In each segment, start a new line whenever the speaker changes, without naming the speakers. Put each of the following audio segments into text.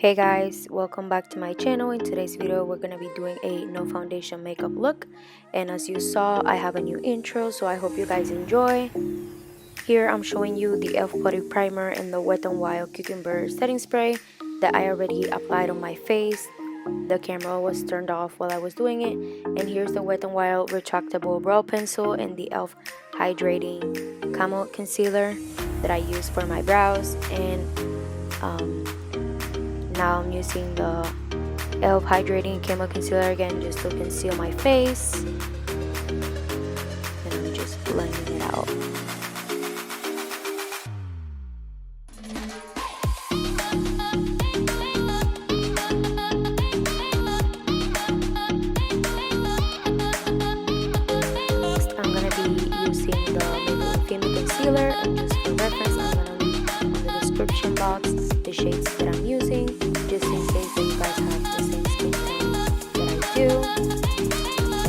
Hey guys, welcome back to my channel. In today's video we're gonna be doing a no foundation makeup look, and as you saw I have a new intro, so I hope you guys enjoy. Here I'm showing you the L.A Putty Primer and the Wet n Wild Cucumber setting spray that I already applied on my face. The camera was turned off while I was doing it. And here's the Wet n Wild retractable brow pencil and the L.A Hydrating Camo concealer that I use for my brows. And now I'm using the L.A Hydrating Camo concealer again just to conceal my face, and I'm just blending it out. Next, I'm gonna be using the Maybelline Female Concealer, and just for reference I'm gonna leave on the description box the shades that I'm using, just in case that you guys have the same skin tone that I do.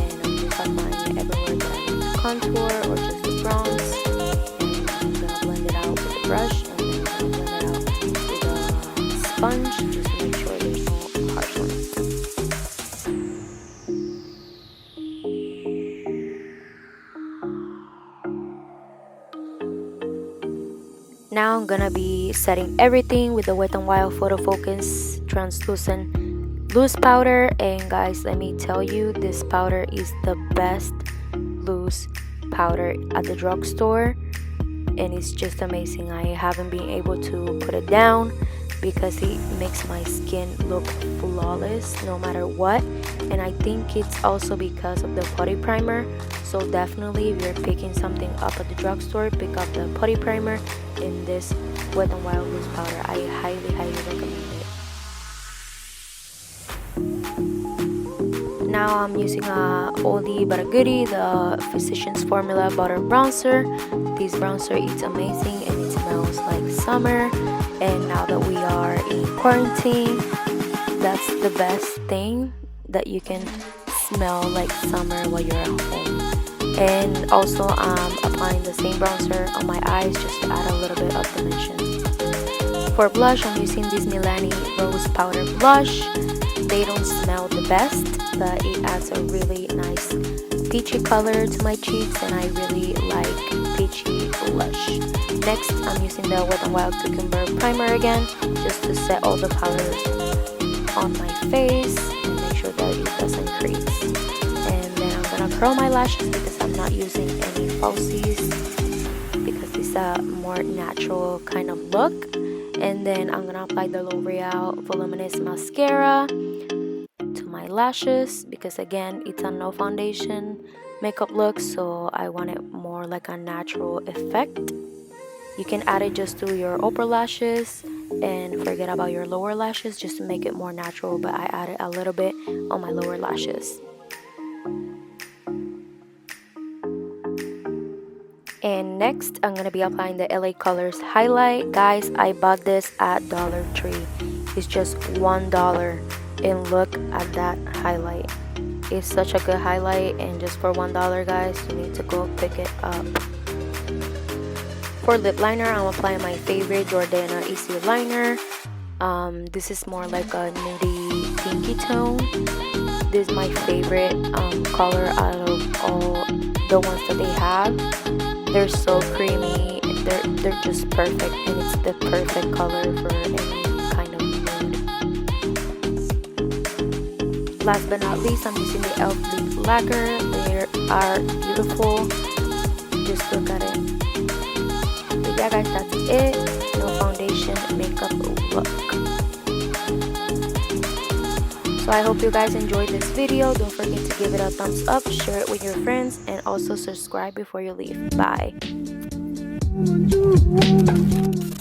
And I'm just applying it everywhere that I need to contour or just to bronze. And I'm gonna blend it out with a brush, and then I'm gonna blend it out with a sponge just to make sure there's no harsh lines. Now I'm gonna be setting everything with the Wet n Wild Photo Focus translucent loose powder. And guys, let me tell you, this powder is the best loose powder at the drugstore, and it's just amazing. I haven't been able to put it down because it makes my skin look flawless no matter what. And I think it's also because of the putty primer. So definitely if you're picking something up at the drugstore, pick up the putty primer in this Wet n Wild loose powder. I highly recommend it. Now I'm using a oldie but a goodie, the Physicians Formula Butter Bronzer. This bronzer is amazing and it smells like summer. And now that we are in quarantine, that's the best thing, that you can smell like summer while you're at home. And also I'm applying the same bronzer on my eyes just to add a little bit of dimension. For blush, I'm using this Milani Rose Powder Blush. They don't smell the best, but it adds a really nice peachy color to my cheeks, and I really like peachy blush. Next, I'm using the Wet n Wild Cucumber Primer again, just to set all the powders on my face and make sure that it doesn't crease. And then I'm gonna curl my lashes because I'm not using any falsies, because it's a more natural kind of look. And then I'm gonna apply the L'Oreal Voluminous Mascara to my lashes because again it's a no foundation makeup look, so I want it more like a natural effect. You can add it just to your upper lashes and forget about your lower lashes just to make it more natural, but I added a little bit on my lower lashes. And next I'm gonna be applying the L.A Colors Highlight. Guys, I bought this at Dollar Tree. It's just $1, and look at that highlight. It's such a good highlight, and just for $1, guys, you need to go pick it up. For lip liner, I'm applying my favorite Jordana Easy Liner. This is more like a nudie pinky tone. This is my favorite color out of all the ones that they have. They're so creamy, they're just perfect, and it's the perfect color for any kind of nude. Last but not least, I'm using the L.A Lip Lacquer. They are beautiful, just look at it. But yeah guys, that's it. No foundation makeup look. So I hope you guys enjoyed this video. Don't forget to give it a thumbs up, share it with your friends, and also subscribe before you leave. Bye.